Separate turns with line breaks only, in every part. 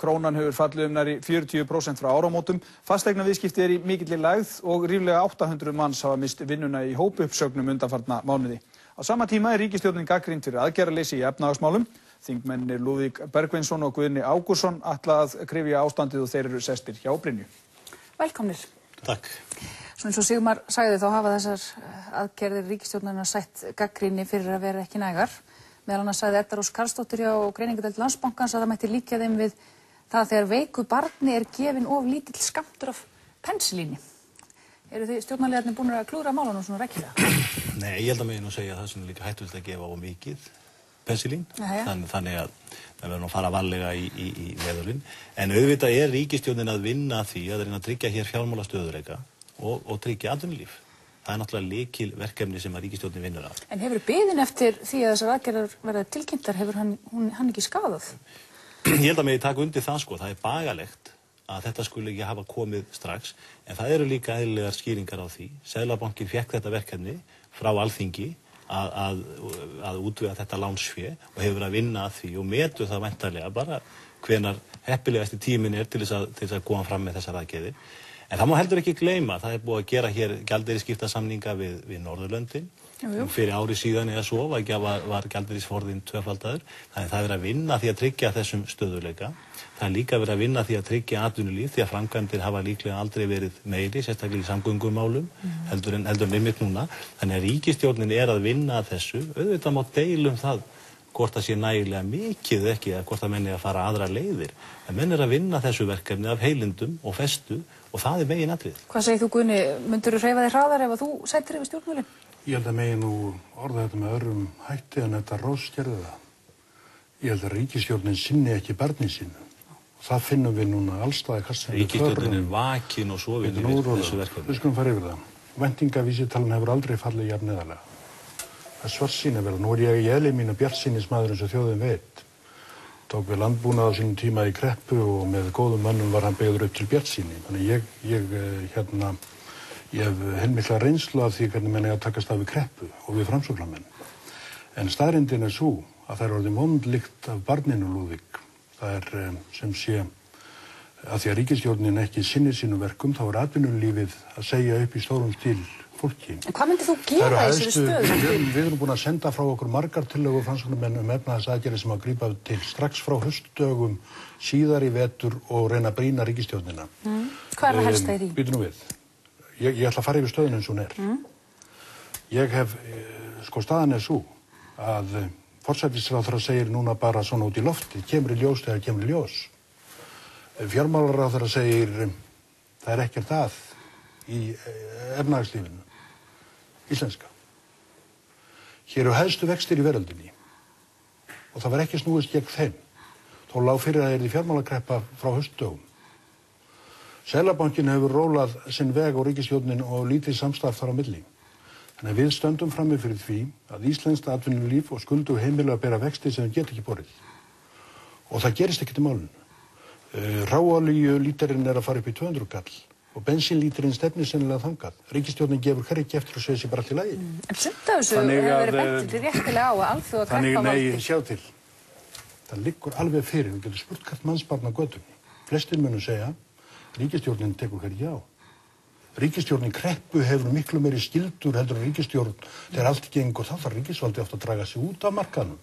Krónan hefur fallið nærri 40% frá áramótum, fasteignaviðskipti í mikilli lægð og ríflega 800 manns hafa misst vinnuna í hópuppsögnum undanfarna mánuði. Á sama tíma ríkisstjórnin gagnrýnd fyrir aðgerðaleysi í efnahagsmálum. Þingmennirnir Lúðvík Bergvinsson og Guðni Ágústsson ætla að kryfja ástandið og þeir eru sestir hjá Brynju.
Velkomnir.
Takk.
Svona eins og Sigmar sagði þá hafa þessar aðgerðir ríkisstjórnarinnar sætt gagnrýni fyrir að vera ekki nægar. Meðal annars sagði Edda Rós Karlsdóttir hjá Greiningardeild Landsbankans að það mætti líkja þeim við það þegar veiku barni gefinn of lítill skammtur af pensilíni. Eru þið stjórnarliðarnir búin að klúðra málunum svona rækilega?
Nei, ég held að megin að segja að það sem líka hættulegt að gefa of mikið pensilín. Þannig að við verðum að fara varlega í veðurinn. En auðvitað ríkisstjórnin að vinna að því að reyna að tryggja hér fjármálastöðugleika og tryggja atvinnulíf. Það náttúrulega lykilverkefni sem að ríkisstjórnin vinnur að.
En hefur biðin eftir því að þessar aðgerðir verða tilkynntar, hefur hann ekki skaðað?
Ég held að megi taka undir það sko, það bagalegt að þetta skulle ekki hafa komið strax, en það eru líka eðlilegar skýringar á því. Seðlabankinn fékk þetta verkefni frá Alþingi að útvega þetta lánsfé og hefur að vinna að því og metur það væntanlega bara hvenær heppilegasti tíminn til þess að koma fram með þessar aðgerðir. En það má heldur ekki gleyma, það búið að gera hér gjaldeyrisskiptasamninga við Norðurlöndin. Fyrir ári síðan eða svo var gjaldeyrisforðinn tvöfaldaður. Þannig það verið að vinna því að tryggja þessum stöðugleika. Það líka verið að vinna því að tryggja atvinnulíf því að framkvæmdir hafa líklega aldrei verið meiri, sérstaklega í samgöngumálum, heldur en einmitt núna. Þannig að ríkisstjórnin að vinna að þessu. Auðvitað má deilum það hvort það sé nægilega mikið ekki eða hvort það menni að fara aðra leiðir. En menn að vinna þessu verkefni af heilindum og festu og það meginatriðið.
Hvað segir þú Guðni, myndirðu hreyfa þig hraðar ef þú sætir yfir stjórnvölinn?
Ég held að megi nú orða þetta með öðrum hætti en þetta Rós gerði það. Ég held að ríkisstjórnin sinni ekki barni sínu. Og það finnum við núna allstaði kassan.
Ríkisstjórnin vakin og sofin í þessu verkefni.
Við skulum fara yfir það. Væntingavísitalan hefur aldrei fallið jafn neðarlega. Það er svartsýni verða. Nú ég í eðli mínu bjartsýnismaður eins og þjóðin veit. Tók við landbúnað á sínum tíma í kreppu og með góðum mönnum var hann byggður upp til bjartsýni. Þannig ég hef heilmikla reynslu af því hvernig menn að takast af við kreppu og við framsóknarmenn. En staðreyndin svo að það orðið vondlykt af barninu Lúðvík. Það sem sé að því að ríkisstjórnin ekki sinnir sínum verkum, þá atvinnulífið að segja upp í stórum stíl fólki.
En hvað myndir þú gera í þessari stöðu?
Við erum búin að senda frá okkur margar tillögur framsóknarmenn efnahagsaðgerðir sem að grípa til strax frá haustdögum, síðar í vetur og reyna að brýna ríkisstjórnina.
Hvað það helsta í því?
Bíddu nú við. Ég ætla að fara yfir stöðuna eins og hún er. Ég hef, staðan svo að forsætisráðherra segir núna bara svona út í lofti, kemur í ljós þegar kemur í ljós. Fjármálaráðherra segir, það ekkert að í efnahagslífinu, íslenska. Hér eru hæstu vextir í veröldinni og það var ekki snúist gegn þeim. Þó lá fyrir að yrði fjármálakreppa frá haustdögum. Seðlabankinn hefur rólað sinn veg og ríkisstjórnin og lítið samstarf þar á milli. Þannig að við stöndum frammi fyrir því að íslenskt atvinnulíf og skuldu heimili að bera vexti sem þau geta ekki borið. Og það gerist ekkert í málinu. Hráolíulíterinn að fara upp í 200 kall og bensínlíterinn stefnir sennilega þangað. Ríkisstjórnin gefur hvergi eftir og segir sér bara til lagi.
En sumt af þessu hefur verið bent réttilega á að alþjóðakreppa valdi.
Nei, sjá til. Það liggur alveg fyrir. Við getum spurt hvert mannsbarn á götunni. Flestir munu segja ríkisstjórnin tekur hvergi á. Ríkisstjórnin kreppu hefur miklu meiri skyldur heldur en ríkisstjórn þegar allt gengur, þá þarf ríkisvaldi oft að draga sig út af markaðnum.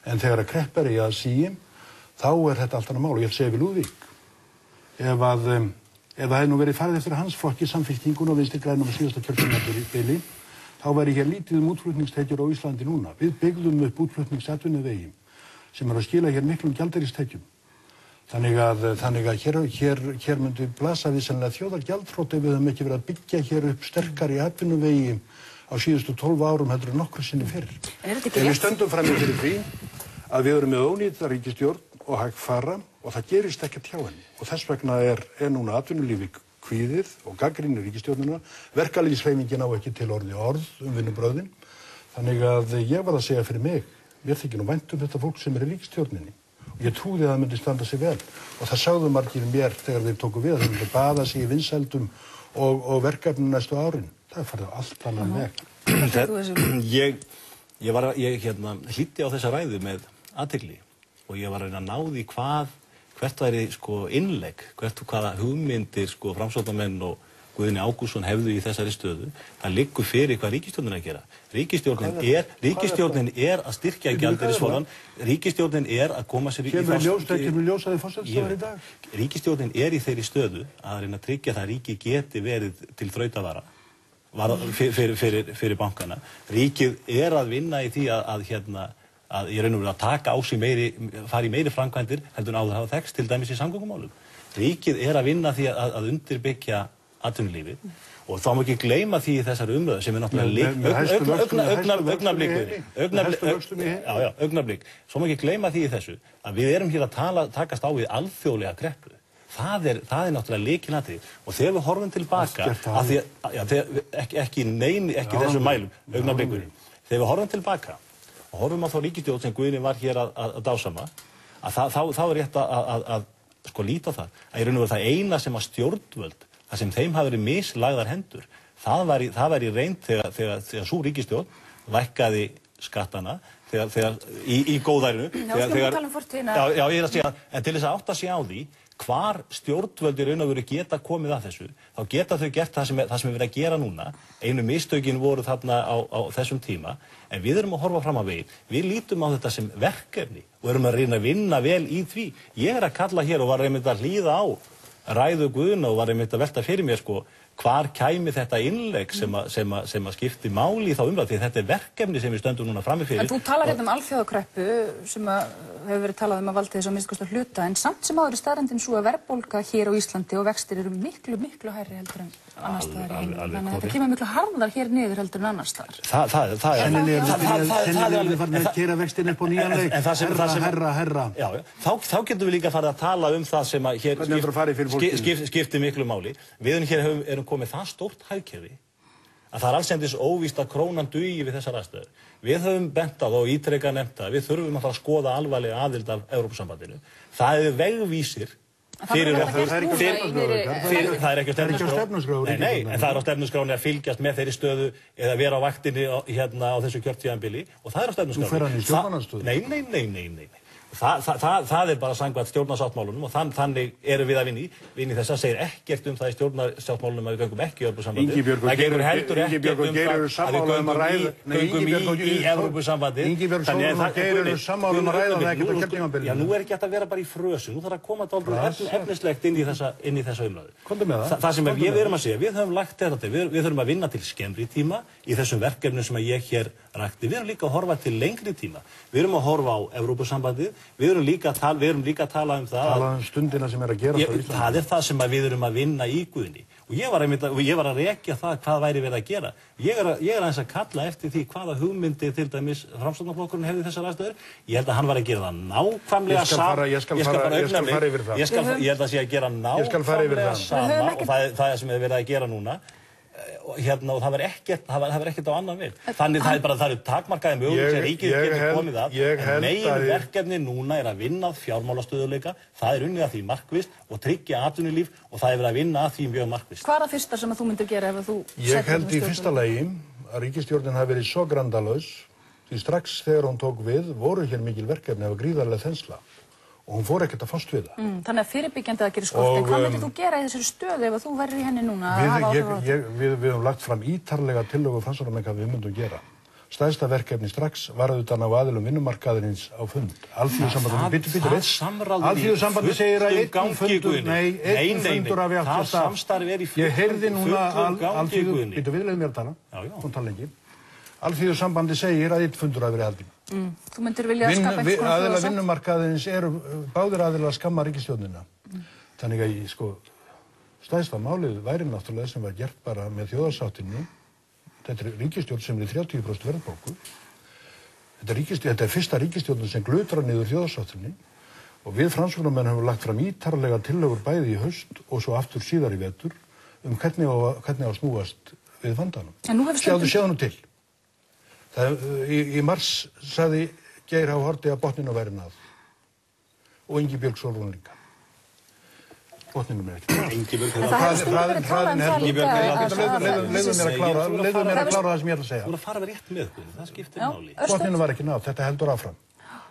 En þegar að krepp í aðsíum, þá þetta allt annað mál og ég segi við Lúðvík. Ef það hefði nú verið farið eftir hans flokki Samfylkingun og Vinstri grænum á síðasta kjörtímabili, þá væri hér lítið útflutningstekjur á Íslandi núna. Við byggðum upp útflutningsatvinnuvegi sem að skila hér miklum gjaldeyristekjum. Þannig að hér myndi blasa við sennilega þjóðargjaldþrot ef við höfum ekki verið að byggja hér upp sterkari atvinnuvegi á síðustu 12 árum heldur en nokkru sinni fyrr. En við stöndum frammi fyrir því að við erum með ónýta ríkisstjórn og hægfara og það gerist ekkert hjá henni. Og þess vegna núna atvinnulífi kvíðið og gagnrýnir ríkisstjórnina. Verkalýðshreyfingin á ekki til orð vinnubrögðin. Þannig að ég var að segja fyrir mig, mér þykir nú vænt þetta fólk sem í ríkisstjórninni. Ég trúði að það myndi standa sig vel og það sagðu margir mér þegar þeir tóku við að þeir myndi baða sig í vinsældum og verkefnum næstu árin. Það farið á allt annan veg.
Ég hlýddi á þessa ræðu með athygli og ég var að reyna að ná því hvert væri sko innlegg, hvaða hugmyndir sko framsóknarmenn og Guðni Ágústsson hefðu í þessari stöðu. Það liggur fyrir hvað ríkisstjórnin er að gera. Ríkisstjórnin er að styrkja gjaldeyrisforðann. Ríkisstjórnin er að koma sér
Kemur ljósaði forsætisráðherra í dag?
Ríkisstjórnin er í þeirri stöðu að reyna að tryggja það að ríkið geti verið til þrautavara fyrir bankana. Ríkið er að vinna í því að í raun og veru að taka á sig fara í meiri framkvæmdir heldur en áður hafa þekkst, til dæmis í samgöngumálum. Ríkið er að vinna því að undirbyggja atvinnulífið og þá má ekki gleyma því í þessari umræðu sem er náttúrulega augnablik. Svo má ekki gleyma því í þessu að við erum hér að takast á við alþjóðlega kreppu. Það er náttúrulega lykilatriði og þegar við horfum tilbaka ekki þessum mælum augnablikunum. Þegar við horfum tilbaka og horfum á þá ríkisstjórn sem Guðni var hér að dásama þá er rétt að sko líta á það að í raun og veru það eina sem að stjórnvöld það sem þeim hafa verið mislagðar hendur það var í reynd þegar sú ríkisstjórn lækkaði skattana þegar í góðærinu ég er að segja en til þess að átta sig á því hvar stjórnvöld í raun og veru geta komið að þessu þá geta þau gert það sem er verið að gera núna einu mistökin voru þarna á þessum tíma en við erum að horfa fram á veginn við lítum á þetta sem verkefni og erum að reyna að vinna vel í því ég er að kalla hér og var einmitt að hlýða á ræðu Guðna og var einmitt að velta fyrir mér sko hvar kæmi þetta innlegg sem að skipti máli í þá umræðu því þetta er verkefni sem við stöndum núna frammi fyrir.
En þú talar hérna alþjóðakreppu sem hefur verið talað að valdi þess að minnsta kosti hluta en samt sem áður er staðreyndin svo að verðbólga hér á Íslandi og vextir eru miklu hærri heldur en annars staðar í heiminum. Þannig að þetta kemur miklu harðar hér niður heldur en annars staðar.
Sennilega er farin að keyra vextina upp á nýjan leik. Herra.
Þá getum við líka farið að tala um það sem að hér skiptir miklu máli. Við erum komið það stórt hagkerfi að það er allsendis óvíst að krónan dugi við þessar aðstæður. Við höfum bent á það og ítrekað nefnt það. Við þurfum að fara að skoða alvarlega aðild af Evrópusambandinu. Það er vegvísir fyrir okkur. Það er ekki á stefnuskrá. Nei, en það er á stefnuskráni að fylgjast með þeirri stöðu eða vera á vaktinni hérna á þessu kjörtímabili og það er á stefnuskráni.
Þú fer hann í stjórnarandstöðu?
Nei. Það er bara samkvæmt stjórnarsáttmálunum og þannig erum við að vinna í þess að segir ekkert um það í stjórnarsáttmálunum að við göngum ekki í Evrópusambandið. Það gengur heldur ekkert um það að við göngum í Evrópusambandið.
Ingibjörg Sólrún og Geir eru sammála um að ræða það ekkert á kjörtímabilinu.
Já, nú er ekki hægt að vera bara í frösu. Nú þarf að koma dálítið efnislegt inn í þessa umræðu.
Komdu með það.
Það sem við erum að segja, við höfum lagt þetta til. Við þurfum að vinna til skemmri tíma í þessum verkefnum sem ég hér rakti. Við erum líka að horfa til lengri tíma. Við erum að horfa á Evrópusambandið. Við erum líka að tala um það.
Tala um stundina sem er að gera
það. Það er það sem við erum að vinna í Guðni. Og ég var að rekja það hvað væri verið að gera. Ég er aðeins að kalla eftir því hvaða hugmyndi til dæmis Framsóknarflokkurinn hefði þessar aðstæður. Ég held að hann var að gera það nákvæmlega sama.
Ég skal fara yfir það.
Ég held að sé að gera nákvæmlega sama og það er sem er verið að gera núna. Og það var ekkert á annan við. Þannig það eru takmarkaði möguleikar sem ríkið getur komið að. Meginverkefni núna er að vinna að fjármálastöðugleika. Það er unnið að því markvisst og tryggja atvinnulíf og það er verið að vinna að því mjög markvisst.
Hvað er það fyrsta sem þú myndir gera ef þú
Ég held í fyrsta lagi að ríkisstjórnin hafi verið svo grandalaus því strax þegar hún tók við voru hér mikil verkefni af gríðarlega þensla. Og hún fór ekkert að fást við það.
Þannig að fyrirbyggjandi að gera skorti. Hvað myndir þú gera í þessari stöðu ef þú verður í henni núna?
Við höfum lagt fram ítarlega tillögu Framsóknarmenn hvað við myndum gera. Stærsta verkefni strax var auðvitað á aðilum vinnumarkaðarins á fund. Alþýðusambandið segir að einn fundur hafi átt sér stað. Ég heyrði núna viðleiðum mér að tala. Hún tala lengi. Alþýðusambandið segir að einn fundur hafi verið haldinn.
Þú myndir vilja skapa einhvers konar
aðilar vinnumarkaðarins eru báðir aðilar að skamma ríkisstjórnina. Þannig að stærsta málið væri náttúrulega sem var gert bara með þjóðarsáttinni. Þetta er ríkisstjórn sem er í 30% verðbólgu. Þetta er fyrsta ríkisstjórn sem glutrar niður þjóðarsáttinni og við Framsóknarmenn höfum lagt fram ítarlega tillögur bæði í haust og svo aftur síðar í vetur hvernig á að snúast við vandanum. Sjáðu nú til. Í mars sagði Geir H. Haarde að botninu væri náð og Ingibjörg Sólrún líka. Botninum er ekki. Hraðinn leiðum mér að klára það sem ég ætla að segja.
Þú voru að fara rétt með það skiptir máli.
Botninu var ekki náð, þetta heldur áfram.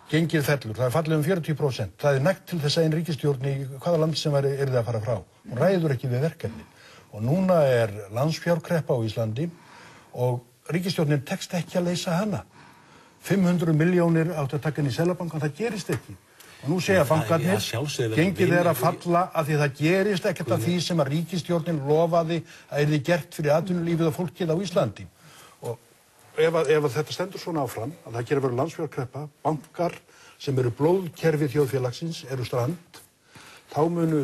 Gengið fellur, það fallið 40%. Það nægt til þess að einn ríkisstjórn í hvaða land sem yrði að fara frá. Hún ræður ekki við verkefni. Og núna landsfjárkreppa á Íslandi og ríkisstjórnin tekst ekki að leysa hana. 500 milljónir áttu að taka inn í Seðlabankann, það gerist ekki. Og nú segja bankarnir, gengið að falla að því það gerist ekkert af því sem að ríkisstjórnin lofaði að yrði gert fyrir atvinnulífið og fólkið á Íslandi. Ef þetta stendur svona áfram, að það gerir verið landsfjárkreppa, bankar sem eru blóðkerfi þjóðfélagsins eru strand, þá munu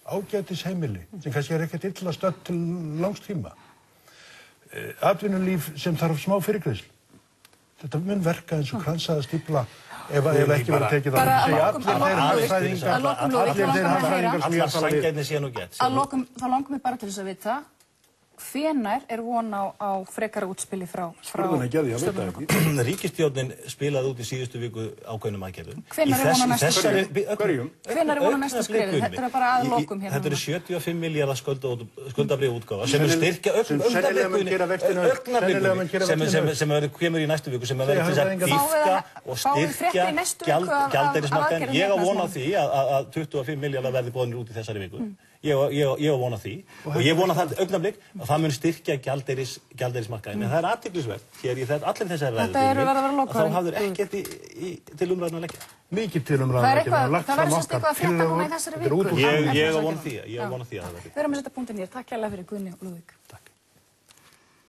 ágætis heimili, sem kannski ekkert illa stödd til langs tíma. Atvinnulíf sem þarf smá fyrirgreiðslu. Þetta mun verka eins og kransaða stífla ef ekki verið tekið það.
Allar sanngjarnir sé nú gett.
Að lokum, þá langar mig bara til þess að vita, hvenær von á frekara útspili frá
stjórnarflokkunum? Ríkisstjórnin spilaði út í síðustu viku ákveðnum aðgerðum.
Hvenær von á næsta skrefi? Hvenær von á næsta skrefi? Þetta er bara að lokum hérna.
Þetta eru 75 milljarðar skuldabréfaútgáfa sem eru styrkja augnablikkunni sem kemur í næstu viku sem verður til að dýpka og styrkja gjaldeyrismarkaðinn. Ég á von á því að 25 milljarðar verði boðnir út í þessari viku. Ég á von á því og ég vona það augnablik að það mun styrkja gjaldeyrismarkaðinn. En það er athyglisvert hér í allir þessari ræðu að þá hafður ekkert til umræðuna að leggja.
Mikið til umræðuna að leggja.
Það verður svolítið eitthvað að frétta núna í þessari viku.
Ég á von á því að það verði.
Við erum að setja punktinn hér. Takk kærlega fyrir Guðni og Lúðvík.